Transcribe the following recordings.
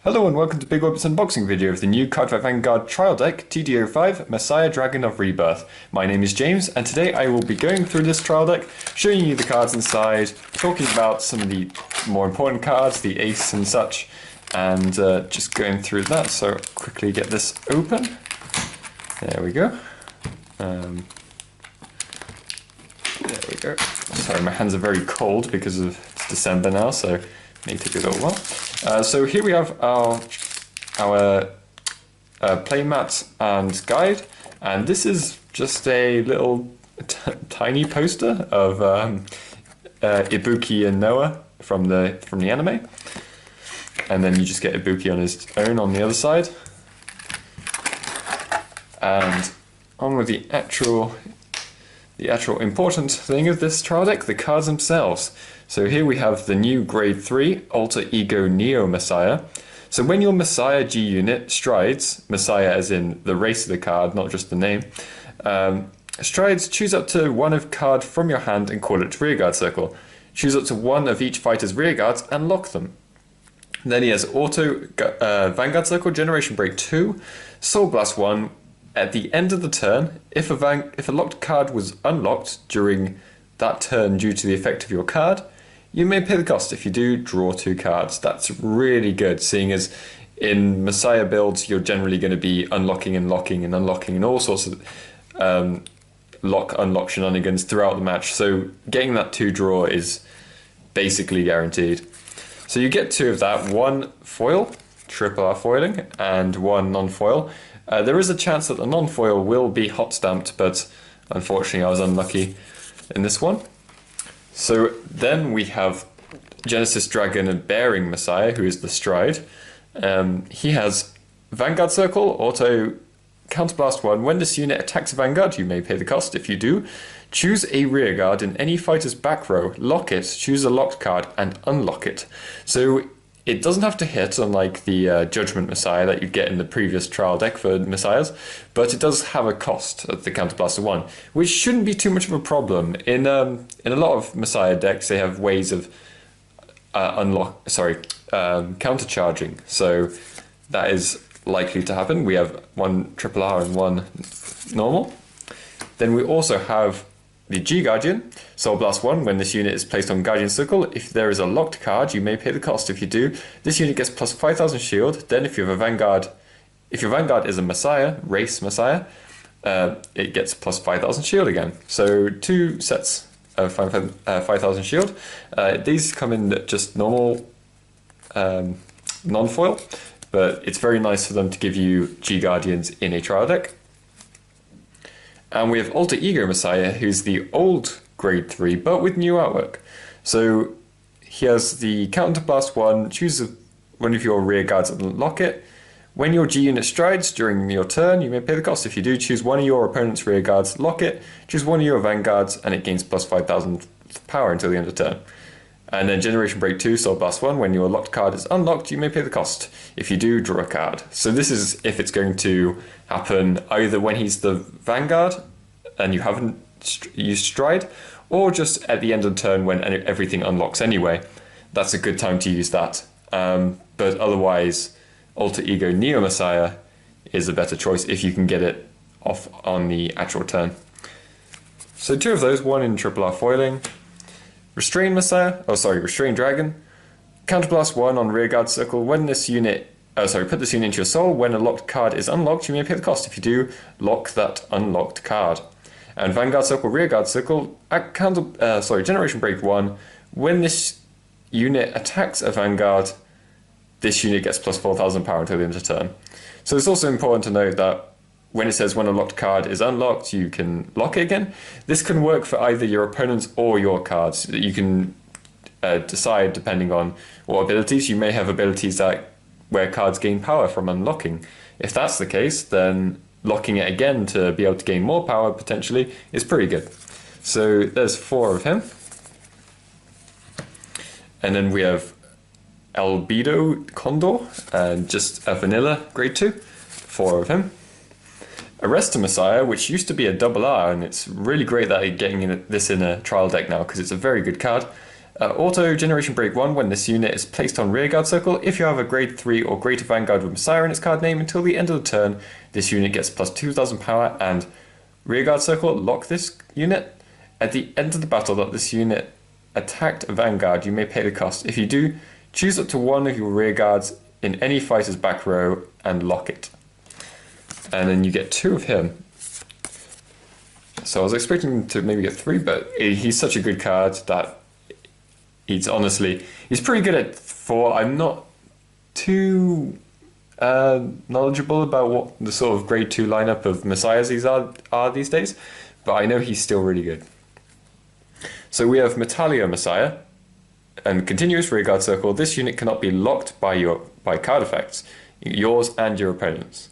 Hello and welcome to Big Orbit's unboxing video of the new Cardfight Vanguard trial deck G-TD15 Messiah Dragon of Rebirth. My name is James and today I will be going through this trial deck, showing you the cards inside, talking about some of the more important cards, the ace and such, and just going through that. So quickly get this open. There we go. There we go. Sorry, my hands are very cold because it's December now, so it may take a little while. So here we have our playmat and guide, and this is just a little tiny poster of Ibuki and Noah from the anime, and then you just get Ibuki on his own on the other side, and on with the actual important thing of this trial deck, the cards themselves. So here we have the new Grade 3 Alter Ego Neo Messiah. So when your Messiah G unit strides, Messiah as in the race of the card, not just the name, strides, choose up to one of card from your hand and call it to rearguard circle. Choose up to one of each fighter's rearguards and lock them. Then he has Auto Vanguard Circle, Generation Break 2, Soulblast 1. At the end of the turn, if a locked card was unlocked during that turn due to the effect of your card, you may pay the cost. If you do, draw 2 cards. That's really good, seeing as in Messiah builds you're generally going to be unlocking and locking and unlocking and all sorts of lock-unlock shenanigans throughout the match. So getting that 2 draw is basically guaranteed. So you get 2 of that, 1 foil, triple R foiling, and 1 non-foil. There is a chance that the non-foil will be hot stamped, but unfortunately I was unlucky in this one. So then we have Genesis Dragon and Bearing Messiah, who is the stride. He has Vanguard Circle, Auto Counterblast 1. When this unit attacks a Vanguard, you may pay the cost. If you do, choose a rearguard in any fighter's back row, lock it, choose a locked card, and unlock it. So it doesn't have to hit, unlike the Judgment Messiah that you get in the previous trial deck for Messiahs, but it does have a cost at the Counterblaster 1, which shouldn't be too much of a problem. In a lot of Messiah decks, they have ways of countercharging, so that is likely to happen. We have 1 triple R and 1 normal. Then we also have the G-Guardian, Soulblast 1. When this unit is placed on Guardian Circle, if there is a locked card, you may pay the cost. If you do, this unit gets plus 5,000 shield. Then if you have a Vanguard, if your Vanguard is a Messiah, race Messiah, it gets plus 5,000 shield again. So 2 sets of 5,000 shield. These come in just normal non-foil, but it's very nice for them to give you G-Guardians in a trial deck. And we have Alter Ego Messiah, who's the old Grade 3, but with new artwork. So he has the Counterblast 1, choose one of your rear guards and lock it. When your G unit strides during your turn, you may pay the cost. If you do, choose one of your opponent's rear guards, lock it, choose one of your Vanguards, and it gains plus 5,000 power until the end of turn. And then Generation Break 2, Soulblast 1, when your locked card is unlocked, you may pay the cost. If you do, draw a card. So this is if it's going to happen either when he's the Vanguard and you haven't used Stride, or just at the end of the turn when everything unlocks anyway. That's a good time to use that. But otherwise, Alter Ego Neo Messiah is a better choice if you can get it off on the actual turn. So 2 of those, 1 in triple R foiling. Restrained Dragon. Counterblast 1 on rearguard circle. When this unit, put this unit into your soul. When a locked card is unlocked, you may pay the cost. If you do, lock that unlocked card. And Vanguard Circle, Rearguard Circle. Generation Break 1. When this unit attacks a Vanguard, this unit gets plus 4,000 power until the end of the turn. So it's also important to note that when it says when a locked card is unlocked, you can lock it again. This can work for either your opponents or your cards. You can decide depending on what abilities. You may have abilities where cards gain power from unlocking. If that's the case, then locking it again to be able to gain more power potentially is pretty good. So there's 4 of him. And then we have Albedo Condor, and just a vanilla Grade 2, 4 of him. Arrester Messiah, which used to be a double R, and it's really great that you're getting this in a trial deck now because it's a very good card. Auto Generation Break 1 when this unit is placed on rearguard circle. If you have a grade 3 or greater Vanguard with Messiah in its card name until the end of the turn, this unit gets plus 2000 power and rearguard circle, lock this unit. At the end of the battle that this unit attacked a Vanguard, you may pay the cost. If you do, choose up to one of your rearguards in any fighter's back row and lock it. And then you get 2 of him. So I was expecting to maybe get 3, but he's such a good card that he's pretty good at 4. I'm not too knowledgeable about what the sort of grade 2 lineup of Messiahs these are these days, but I know he's still really good. So we have Metalia Messiah, and continuous rearguard circle. This unit cannot be locked by card effects, yours and your opponent's.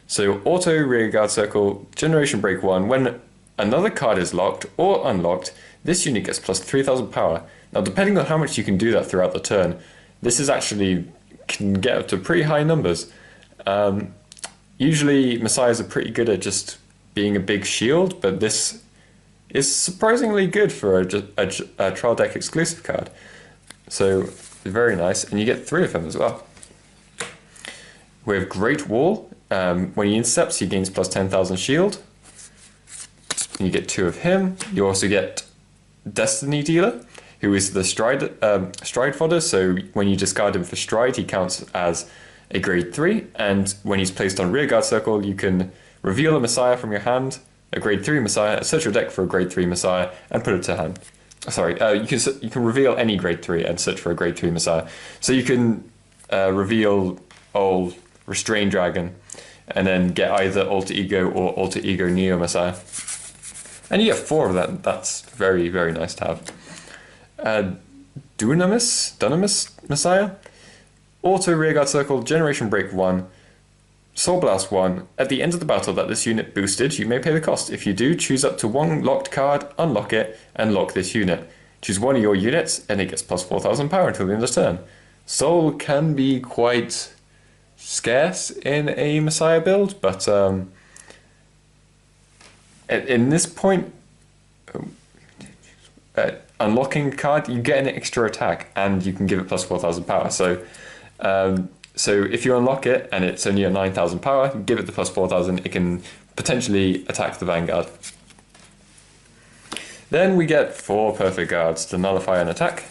So auto rearguard circle, generation break 1, when another card is locked or unlocked, this unit gets plus 3000 power. Now depending on how much you can do that throughout the turn, this is actually can get up to pretty high numbers. Usually Messiahs are pretty good at just being a big shield, but this is surprisingly good for a trial deck exclusive card. So very nice, and you get 3 of them as well. We have Great Wall. When he intercepts, he gains plus 10,000 shield. You get 2 of him. You also get Destiny Dealer, who is the stride fodder. So when you discard him for stride, he counts as a grade 3. And when he's placed on rearguard circle, you can reveal a Messiah from your hand, a grade 3 Messiah, search your deck for a grade 3 Messiah, and put it to hand. Sorry, you can reveal any grade 3 and search for a grade 3 Messiah. So you can reveal old Restrained Dragon, and then get either Alter Ego or Alter Ego Neo Messiah. And you get 4 of that. That's very, very nice to have. Dynamis Messiah. Auto rearguard circle, generation break 1, Soulblast 1. At the end of the battle that this unit boosted, you may pay the cost. If you do, choose up to 1 locked card, unlock it, and lock this unit. Choose one of your units, and it gets plus 4000 power until the end of the turn. Soul can be quite scarce in a Messiah build, but in this point, unlocking a card, you get an extra attack, and you can give it plus 4000 power. So if you unlock it and it's only at 9000 power, give it the plus 4000. It can potentially attack the Vanguard. Then we get 4 perfect guards to nullify an attack.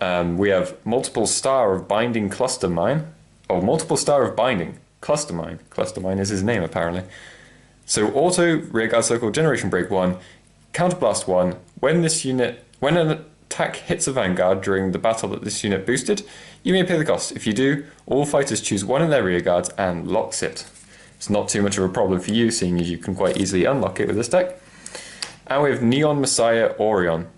We have multiple star of binding cluster mine, or multiple star of binding cluster mine. Cluster mine is his name apparently. So auto rearguard circle, generation break 1, counterblast 1. When an attack hits a Vanguard during the battle that this unit boosted, you may pay the cost. If you do, all fighters choose one in their rearguards and locks it. It's not too much of a problem for you, seeing as you can quite easily unlock it with this deck. And we have Neon Messiah Orion.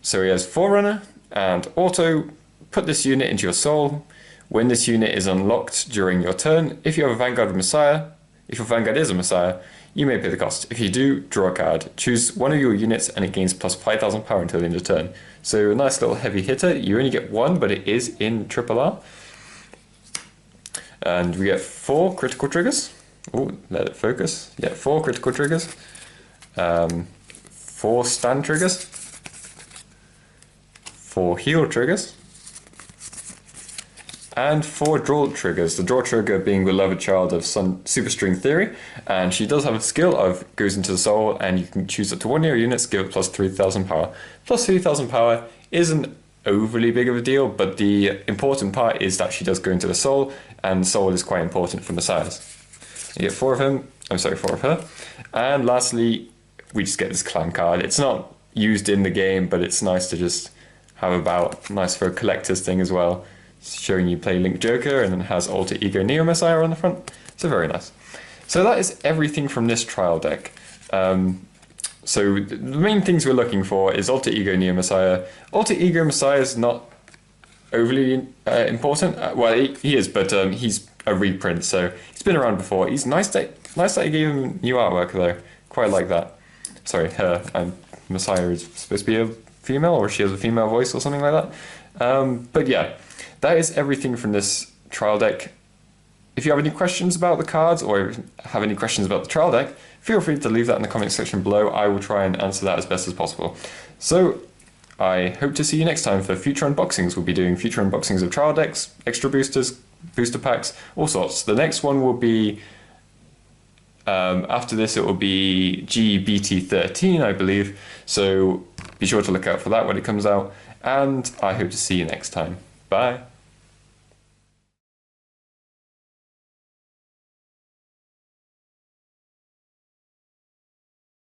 So he has Forerunner and auto, put this unit into your soul. When this unit is unlocked during your turn, if you have a Vanguard with Messiah, if your Vanguard is a Messiah, you may pay the cost. If you do, draw a card. Choose one of your units and it gains plus 5000 power until the end of the turn. So a nice little heavy hitter. You only get 1, but it is in RRR. And we get 4 critical triggers. Oh, let it focus. Yeah, 4 critical triggers. 4 stand triggers. 4 heal triggers. And 4 draw triggers. The draw trigger being beloved child of Superstring Theory, and she does have a skill of goes into the soul, and you can choose up to 1 of your units, give it plus 3000 power. Plus 3000 power isn't overly big of a deal, but the important part is that she does go into the soul, and soul is quite important for Messiahs. You get 4 of him. I'm sorry, 4 of her. And lastly, we just get this clan card. It's not used in the game, but it's nice to just have about. Nice for a collector's thing as well. Showing you play Link Joker, and then has Alter Ego Neo Messiah on the front. So very nice. So that is everything from this trial deck. So the main things we're looking for is Alter Ego Neo Messiah. Alter Ego Messiah is not overly important. Well, he is, but he's a reprint, so he's been around before. He's nice that you gave him new artwork though. Quite like that. Sorry, her. Messiah is supposed to be a female, or she has a female voice or something like that. But yeah. That is everything from this trial deck. If you have any questions about the cards, or have any questions about the trial deck, feel free to leave that in the comment section below. I will try and answer that as best as possible. So, I hope to see you next time for future unboxings. We'll be doing future unboxings of trial decks, extra boosters, booster packs, all sorts. The next one will be, after this, it will be G-TD15, I believe. So be sure to look out for that when it comes out. And I hope to see you next time. Bye.